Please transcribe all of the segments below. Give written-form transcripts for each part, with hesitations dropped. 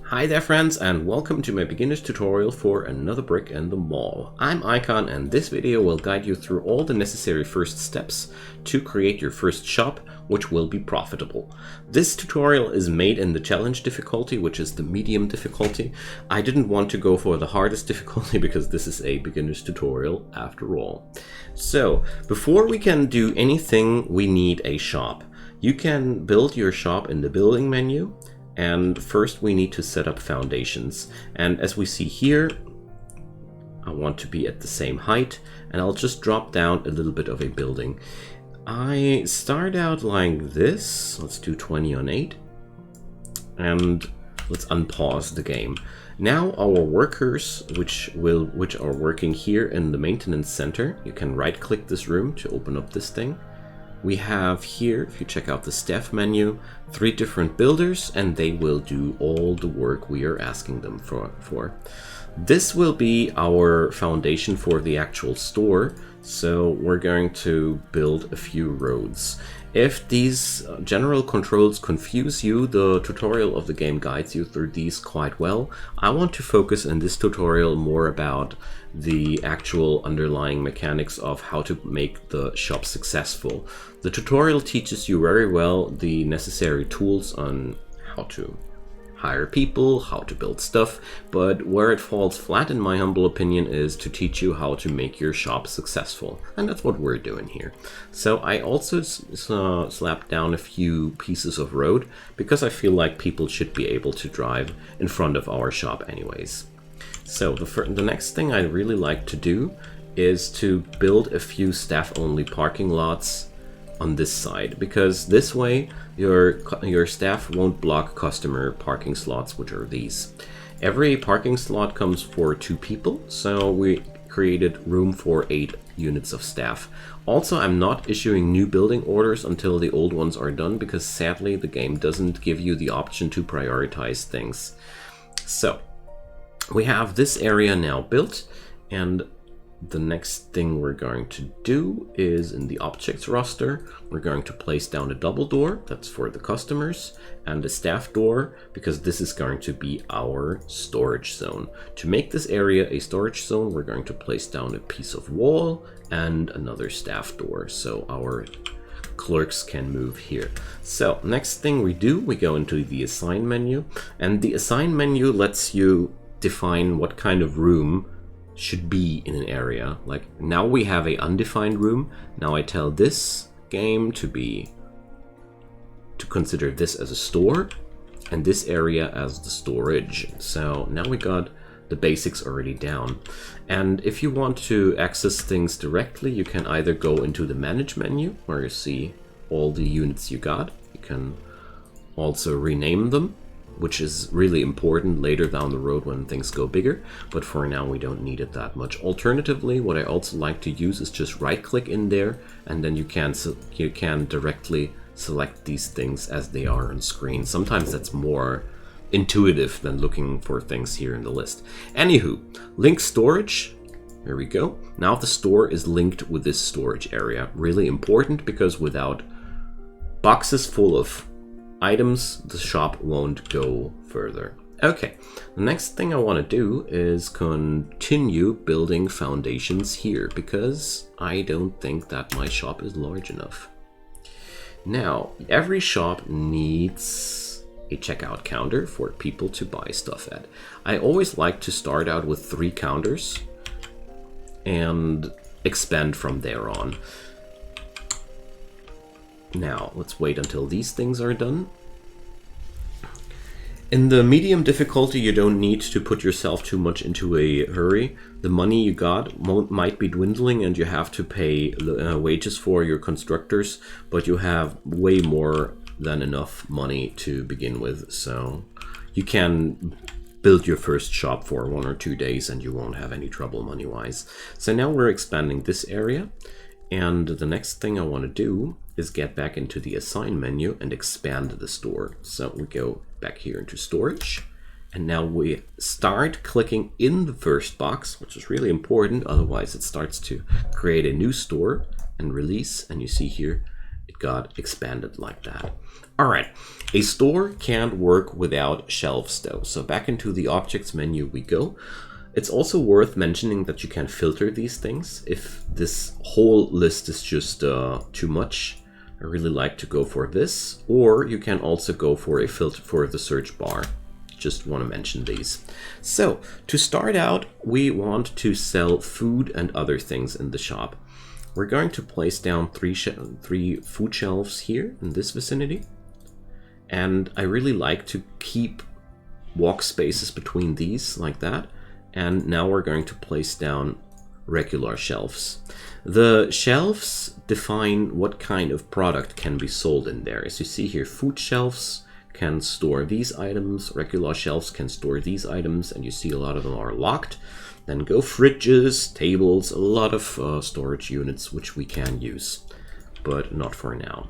Hi there friends, and welcome to my beginner's tutorial for another brick in the mall. I'm Icon, and this video will guide you through all the necessary first steps to create your first shop, which will be profitable. This tutorial is made in the challenge difficulty, which is the medium difficulty. I didn't want to go for the hardest difficulty because this is a beginner's tutorial after all. So, before we can do anything, we need a shop. You can build your shop in the building menu. And first we need to set up foundations. And as we see here, I want to be at the same height, and I'll just drop down a little bit of a building. I start out like this. Let's do 20 on 8. And let's unpause the game. Now our workers, which are working here in the maintenance center, you can right click this room to open up this thing. We have here, if you check out the staff menu, 3 different builders, and they will do all the work we are asking them for. This will be our foundation for the actual store, so we're going to build a few roads. If these general controls confuse you, the tutorial of the game guides you through these quite well. I want to focus in this tutorial more about the actual underlying mechanics of how to make the shop successful. The tutorial teaches you very well the necessary tools on how to hire people, how to build stuff, but where it falls flat in my humble opinion is to teach you how to make your shop successful. And that's what we're doing here. So I also slapped down a few pieces of road because I feel like people should be able to drive in front of our shop anyways. So the next thing I really like to do is to build a few staff-only parking lots on this side, because this way your staff won't block customer parking slots, which are these. Every parking slot comes for 2 people, so we created room for 8 units of staff. Also, I'm not issuing new building orders until the old ones are done, because sadly the game doesn't give you the option to prioritize things. So we have this area now built, and the next thing we're going to do is in the objects roster, we're going to place down a double door, that's for the customers, and a staff door, because this is going to be our storage zone. To make this area a storage zone, we're going to place down a piece of wall and another staff door, so our clerks can move here. So next thing we do, we go into the assign menu, and the assign menu lets you define what kind of room should be in an area. Like now we have a undefined room. Now I tell this game to consider this as a store and this area as the storage. So now we got the basics already down. And if you want to access things directly, you can either go into the manage menu where you see all the units you got. You can also rename them, which is really important later down the road when things go bigger, but for now we don't need it that much. Alternatively, what I also like to use is just right click in there, and then you can directly select these things as they are on screen. Sometimes that's more intuitive than looking for things here in the list. Anywho, link storage. There we go. Now the store is linked with this storage area. Really important, because without boxes full of items, the shop won't go further. Okay, the next thing I want to do is continue building foundations here, because I don't think that my shop is large enough. Now, every shop needs a checkout counter for people to buy stuff at. I always like to start out with 3 counters and expand from there on. Now, let's wait until these things are done. In the medium difficulty, you don't need to put yourself too much into a hurry. The money you got might be dwindling and you have to pay wages for your constructors, but you have way more than enough money to begin with, so you can build your first shop for 1 or 2 days and you won't have any trouble money-wise. So now we're expanding this area, and the next thing I want to do is get back into the assign menu and expand the store. So we go back here into storage, and now we start clicking in the first box, which is really important, otherwise it starts to create a new store and release, and you see here it got expanded like that. All right, a store can't work without shelves though. So back into the objects menu we go. It's also worth mentioning that you can filter these things if this whole list is just too much. I really like to go for this, or you can also go for a filter for the search bar. Just want to mention these. So to start out, we want to sell food and other things in the shop. We're going to place down three food shelves here in this vicinity. And I really like to keep walk spaces between these like that. And now we're going to place down regular shelves. The shelves define what kind of product can be sold in there. As you see here, food shelves can store these items, regular shelves can store these items, and you see a lot of them are locked. Then go fridges, tables, a lot of storage units which we can use, but not for now.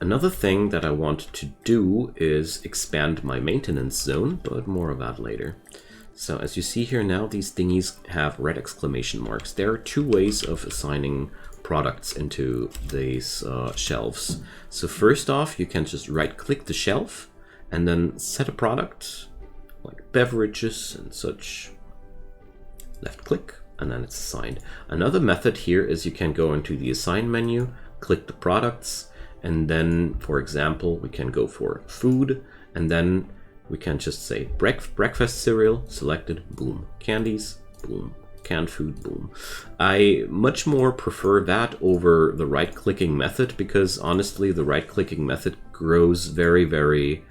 Another thing that I want to do is expand my maintenance zone, but more of that later. So as you see here now, these thingies have red exclamation marks. There are two ways of assigning products into these shelves. So first off, you can just right click the shelf and then set a product like beverages and such. Left click and then it's assigned. Another method here is you can go into the assign menu, click the products, and then for example we can go for food, and then we can just say breakfast cereal, selected, boom. Candies, boom. Canned food, boom. I much more prefer that over the right-clicking method, because honestly the right-clicking method grows very, very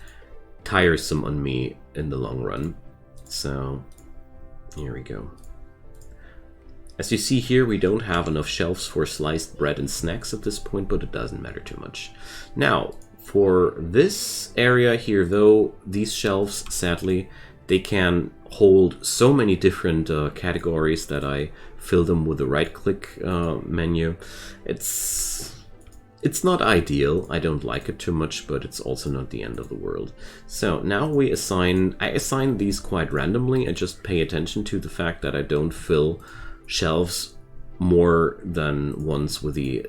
tiresome on me in the long run. So here we go. As you see here, we don't have enough shelves for sliced bread and snacks at this point, but it doesn't matter too much. Now, for this area here, though, these shelves, sadly, they can hold so many different categories that I fill them with the right-click menu. It's not ideal. I don't like it too much, but it's also not the end of the world. So now I assign these quite randomly and just pay attention to the fact that I don't fill shelves more than once with the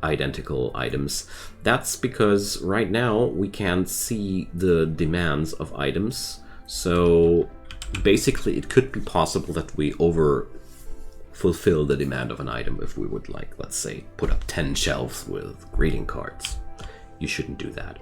identical items. That's because right now we can't see the demands of items. So basically it could be possible that we over fulfill the demand of an item if we would like, let's say, put up 10 shelves with greeting cards. You shouldn't do that.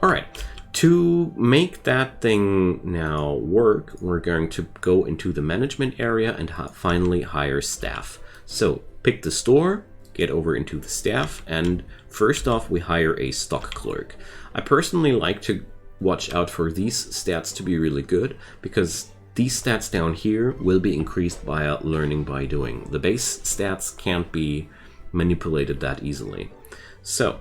All right, to make that thing now work, we're going to go into the management area and finally hire staff. So pick the store, get over into the staff, and first off we hire a stock clerk. I personally like to watch out for these stats to be really good, because these stats down here will be increased by learning by doing. The base stats can't be manipulated that easily. So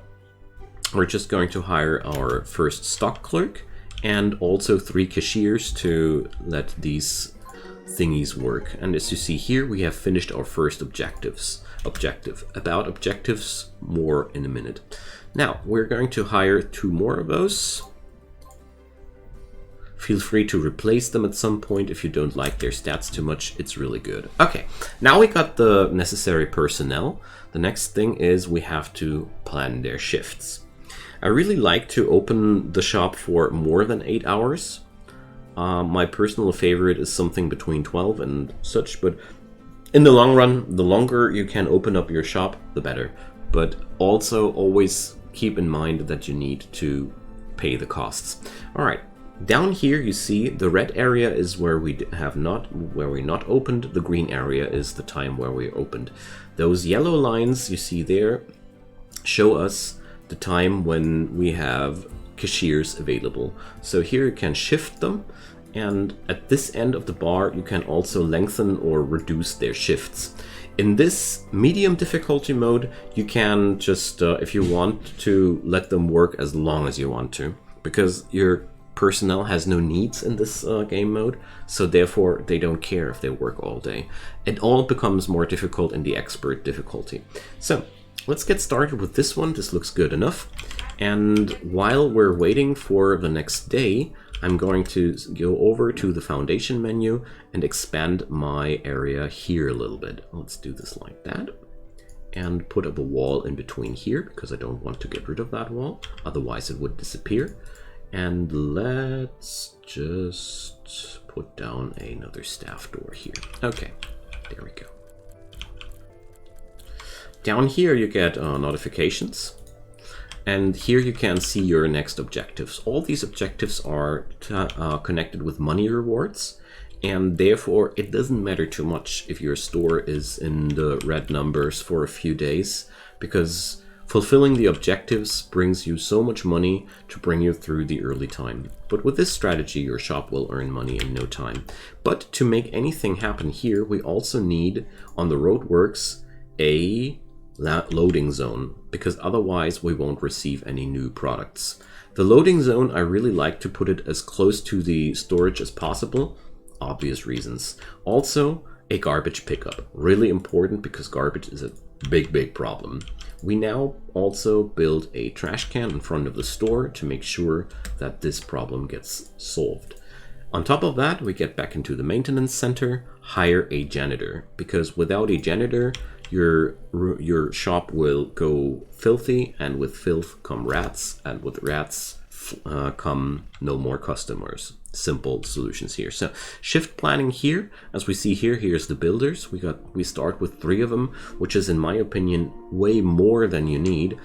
we're just going to hire our first stock clerk and also 3 cashiers to let these thingies work. And as you see here, we have finished our first objective. About objectives, more in a minute. Now we're going to hire 2 more of those. Feel free to replace them at some point if you don't like their stats too much. It's really good. Okay, now we got the necessary personnel. The next thing is we have to plan their shifts. I really like to open the shop for more than 8 hours. My personal favorite is something between 12 and such, but in the long run, the longer you can open up your shop, the better. But also always keep in mind that you need to pay the costs. All right, down here you see the red area is where we not opened. The green area is the time where we opened. Those yellow lines you see there show us the time when we have cashiers available. So here you can shift them. And at this end of the bar, you can also lengthen or reduce their shifts. In this medium difficulty mode, you can just, if you want to, let them work as long as you want to, because your personnel has no needs in this game mode, so therefore they don't care if they work all day. It all becomes more difficult in the expert difficulty. So let's get started with this one. This looks good enough. And while we're waiting for the next day, I'm going to go over to the foundation menu and expand my area here a little bit. Let's do this like that. and put up a wall in between here because I don't want to get rid of that wall, otherwise it would disappear. And let's just put down another staff door here. Okay, there we go. Down here you get notifications, and here you can see your next objectives. All these objectives are connected with money rewards, and therefore it doesn't matter too much if your store is in the red numbers for a few days, because fulfilling the objectives brings you so much money to bring you through the early time. But with this strategy, your shop will earn money in no time. But to make anything happen here, we also need, on the roadworks, a loading zone, because otherwise we won't receive any new products. The loading zone, I really like to put it as close to the storage as possible, obvious reasons. Also, a garbage pickup, really important because garbage is a big problem. We now also build a trash can in front of the store to make sure that this problem gets solved. On top of that, we get back into the maintenance center, hire a janitor, because without a janitor, your shop will go filthy, and with filth come rats, and with rats come no more customers. Simple solutions here. So shift planning here, as we see here, here's the builders. We start with 3 of them, which is in my opinion way more than you need.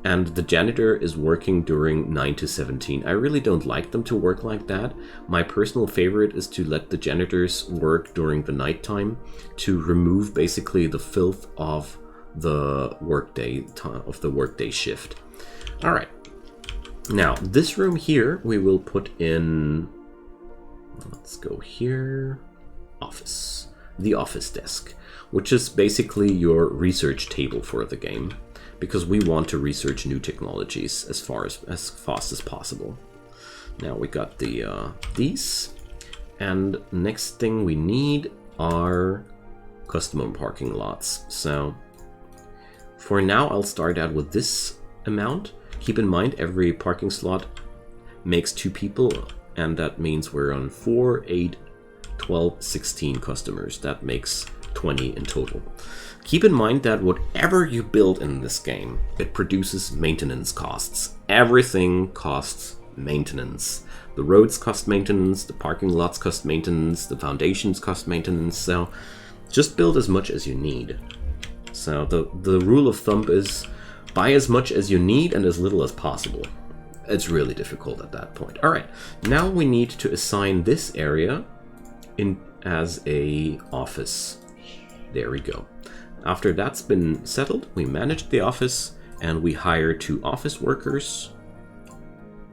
And the janitor is working during 9 to 17. I really don't like them to work like that. My personal favorite is to let the janitors work during the nighttime to remove basically the filth of the workday shift. All right. Now this room here we will put in. Let's go here. Office. The office desk, which is basically your research table for the game, because we want to research new technologies as fast as possible. Now we got these, and next thing we need are custom parking lots. So for now I'll start out with this amount. Keep in mind every parking slot makes 2 people, and that means we're on 4, 8, 12, 16 customers. That makes 20 in total. Keep in mind that whatever you build in this game, it produces maintenance costs. Everything costs maintenance. The roads cost maintenance, the parking lots cost maintenance, the foundations cost maintenance, so just build as much as you need. So the rule of thumb is buy as much as you need and as little as possible. It's really difficult at that point. All right, now we need to assign this area in as a office. There we go. After that's been settled, we manage the office and we hire 2 office workers,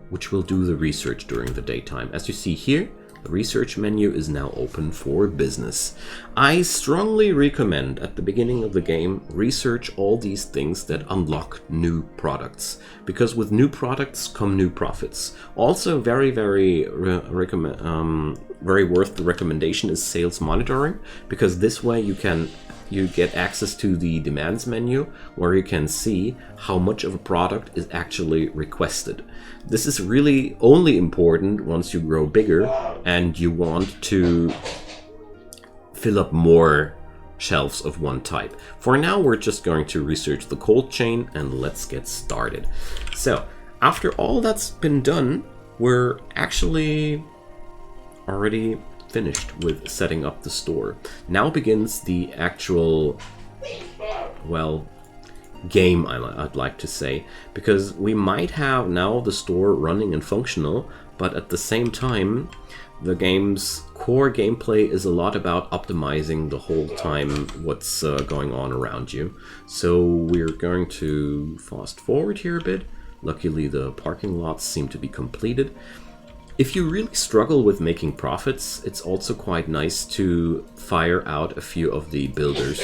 which will do the research during the daytime. As you see here, the research menu is now open for business. I strongly recommend at the beginning of the game, research all these things that unlock new products, because with new products come new profits. Also very worth the recommendation is sales monitoring, because this way you get access to the demands menu where you can see how much of a product is actually requested. This is really only important once you grow bigger and you want to fill up more shelves of one type. For now, we're just going to research the cold chain and let's get started. So after all that's been done, we're actually already finished with setting up the store. Now begins the actual, well, game, I'd like to say, because we might have now the store running and functional, but at the same time the game's core gameplay is a lot about optimizing the whole time what's going on around you. So we're going to fast forward here a bit. Luckily the parking lots seem to be completed. If you really struggle with making profits, it's also quite nice to fire out a few of the builders,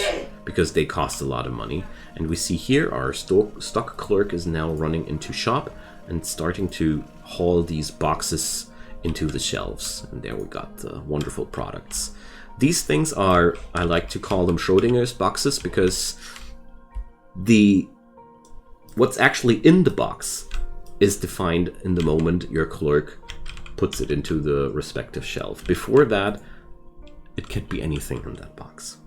because they cost a lot of money. And we see here our stock clerk is now running into shop and starting to haul these boxes into the shelves. And there we got the wonderful products. These things are, I like to call them Schrodinger's boxes, because what's actually in the box is defined in the moment your clerk puts it into the respective shelf. Before that, it could be anything in that box.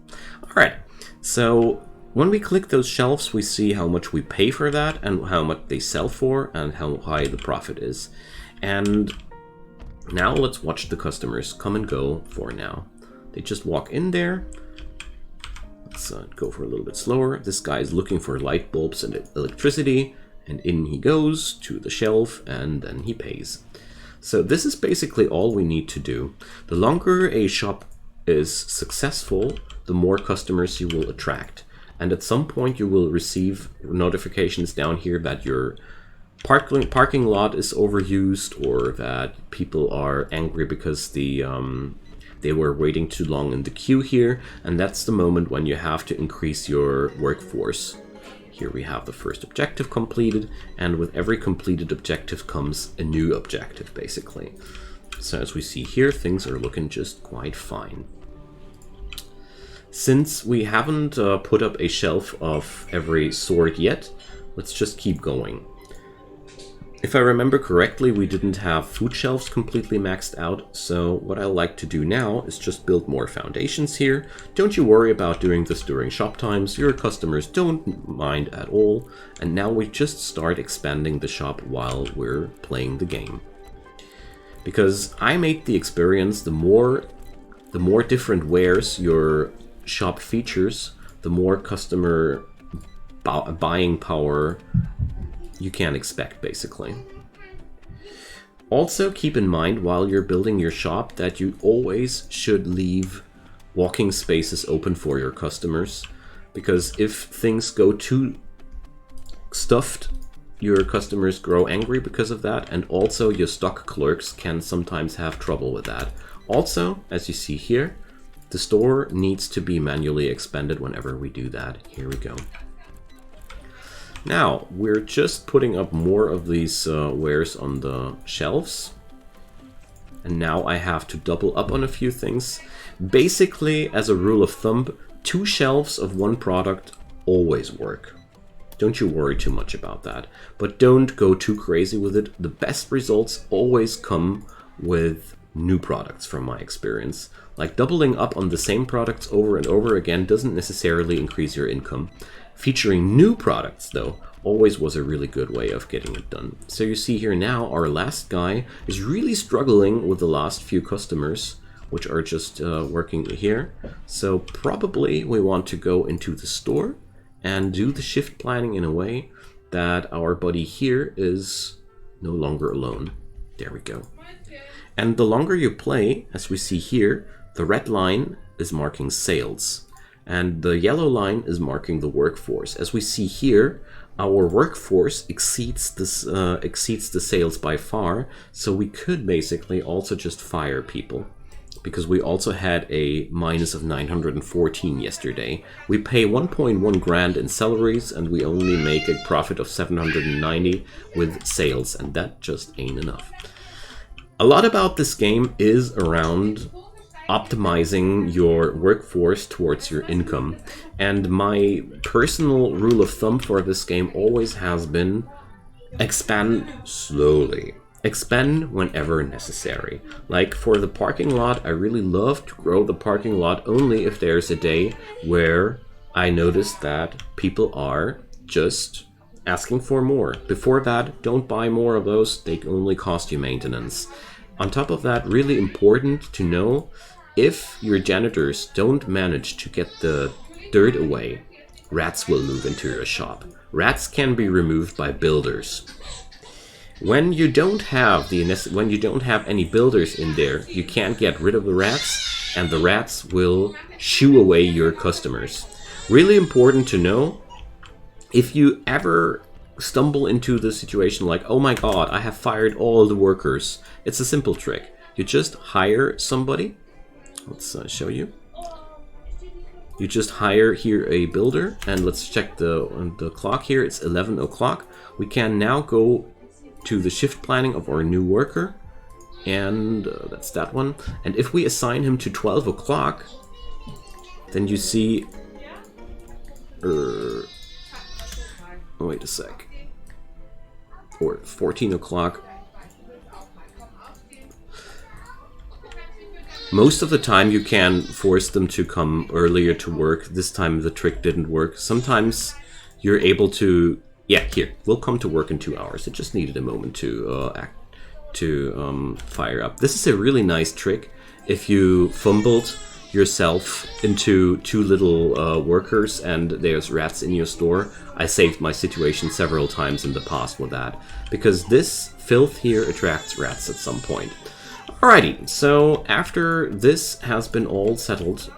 All right, so When we click those shelves, we see how much we pay for that and how much they sell for and how high the profit is. And now let's watch the customers come and go for now. They just walk in there. Let's go for a little bit slower. This guy is looking for light bulbs and electricity, and in he goes to the shelf and then he pays. So this is basically all we need to do. The longer a shop is successful, the more customers you will attract. And at some point you will receive notifications down here that your parking lot is overused, or that people are angry because they were waiting too long in the queue here. And that's the moment when you have to increase your workforce. Here we have the first objective completed, and with every completed objective comes a new objective, basically. So as we see here, things are looking just quite fine. Since we haven't put up a shelf of every sword yet, let's just keep going. If I remember correctly, we didn't have food shelves completely maxed out, so what I like to do now is just build more foundations here. Don't you worry about doing this during shop times, your customers don't mind at all, and now we just start expanding the shop while we're playing the game. Because I made the experience, the more different wares your shop features, the more customer buying power you can expect, basically. Also keep in mind while you're building your shop that you always should leave walking spaces open for your customers, because if things go too stuffed, your customers grow angry because of that, and also your stock clerks can sometimes have trouble with that. Also, as you see here, the store needs to be manually expanded whenever we do that. Here we go. Now, we're just putting up more of these wares on the shelves. And now I have to double up on a few things. Basically, as a rule of thumb, 2 shelves of one product always work. Don't you worry too much about that. But don't go too crazy with it. The best results always come with new products, from my experience. Like doubling up on the same products over and over again doesn't necessarily increase your income. Featuring new products, though, always was a really good way of getting it done. So you see here now, our last guy is really struggling with the last few customers, which are just working here. So probably we want to go into the store and do the shift planning in a way that our buddy here is no longer alone. There we go. And the longer you play, as we see here, the red line is marking sales, and the yellow line is marking the workforce. As we see here, our workforce exceeds the sales by far, so we could basically also just fire people, because we also had a minus of 914 yesterday. We pay 1.1 grand in salaries, and we only make a profit of 790 with sales, and that just ain't enough. A lot about this game is around optimizing your workforce towards your income. And my personal rule of thumb for this game always has been expand slowly. Expand whenever necessary. Like for the parking lot, I really love to grow the parking lot only if there's a day where I notice that people are just asking for more. Before that, don't buy more of those, they only cost you maintenance. On top of that, really important to know, if your janitors don't manage to get the dirt away, rats will move into your shop. Rats can be removed by builders. When you don't have any builders in there, you can't get rid of the rats, and the rats will shoo away your customers. Really important to know, if you ever stumble into the situation like, oh my god, I have fired all the workers, it's a simple trick. You just hire somebody. Let's show you. You just hire here a builder, and let's check the clock here. It's 11 o'clock. We can now go to the shift planning of our new worker, and that's that one. And if we assign him to 12 o'clock, then you see... wait a sec. Or 14 o'clock. Most of the time you can force them to come earlier to work. This time the trick didn't work. Sometimes you're able to, yeah, here, we'll come to work in 2 hours. It just needed a moment to fire up. This is a really nice trick. If you fumbled yourself into 2 little workers and there's rats in your store, I saved my situation several times in the past with that, because this filth here attracts rats at some point. Alrighty, so after this has been all settled,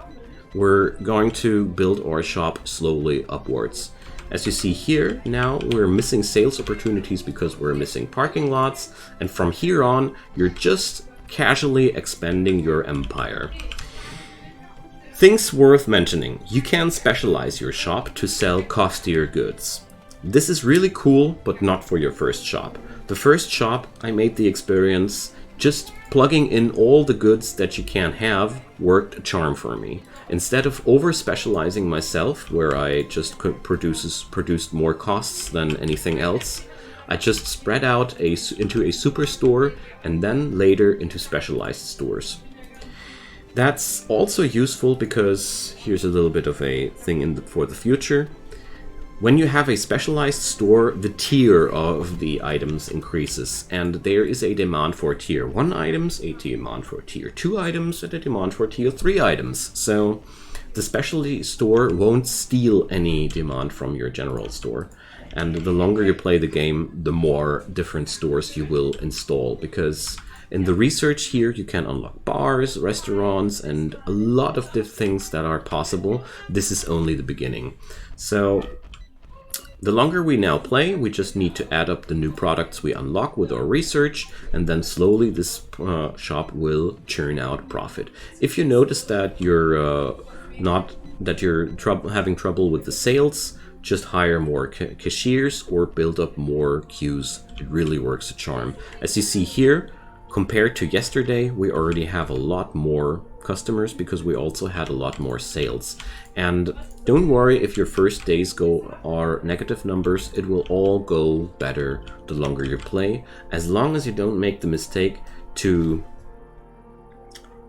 we're going to build our shop slowly upwards. As you see here, now we're missing sales opportunities because we're missing parking lots, and from here on, you're just casually expanding your empire. Things worth mentioning: you can specialize your shop to sell costlier goods. This is really cool, but not for your first shop. The first shop, I made the experience just plugging in all the goods that you can have worked a charm for me. Instead of over-specializing myself, where I just produced more costs than anything else, I just spread out into a superstore and then later into specialized stores. That's also useful because here's a little bit of a thing for the future. When you have a specialized store, the tier of the items increases, and there is a demand for tier 1 items, a demand for tier 2 items, and a demand for tier 3 items. So the specialty store won't steal any demand from your general store. And the longer you play the game, the more different stores you will install, because in the research here you can unlock bars, restaurants, and a lot of the things that are possible. This is only the beginning. So the longer we now play, we just need to add up the new products we unlock with our research, and then slowly this shop will churn out profit. If you notice that you're having trouble with the sales, just hire more cashiers or build up more queues. It really works a charm. As you see here, compared to yesterday, we already have a lot more customers because we also had a lot more sales. And don't worry if your first days are negative numbers, it will all go better the longer you play, as long as you don't make the mistake to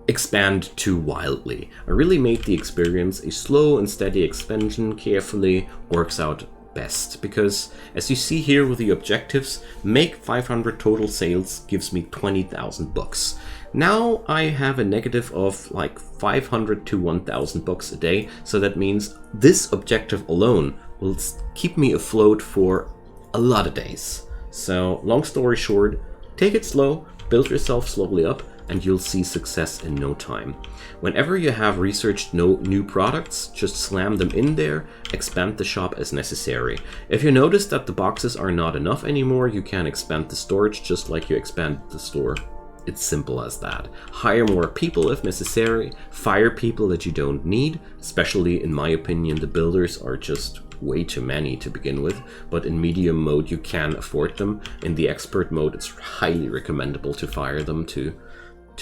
expand too wildly. I really made the experience a slow and steady expansion carefully works out best, because as you see here with the objectives, make 500 total sales gives me 20,000 bucks. Now I have a negative of like 500 to 1,000 bucks a day, so that means this objective alone will keep me afloat for a lot of days. So long story short, take it slow, build yourself slowly up, and you'll see success in no time. Whenever you have researched new products, just slam them in there, expand the shop as necessary. If you notice that the boxes are not enough anymore, you can expand the storage just like you expand the store. It's simple as that. Hire more people if necessary, fire people that you don't need, especially in my opinion the builders are just way too many to begin with, but in medium mode you can afford them. In the expert mode it's highly recommendable to fire them to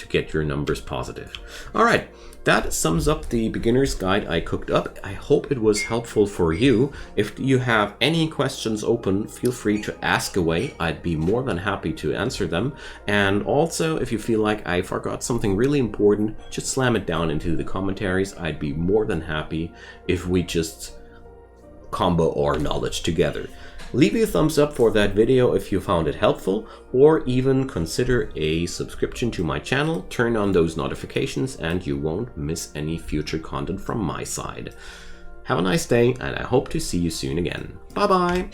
get your numbers positive. Alright, that sums up the beginner's guide I cooked up. I hope it was helpful for you. If you have any questions open, feel free to ask away. I'd be more than happy to answer them. And also, if you feel like I forgot something really important, just slam it down into the commentaries. I'd be more than happy if we just combo our knowledge together. Leave a thumbs up for that video if you found it helpful, or even consider a subscription to my channel. Turn on those notifications and you won't miss any future content from my side. Have a nice day, and I hope to see you soon again. Bye bye!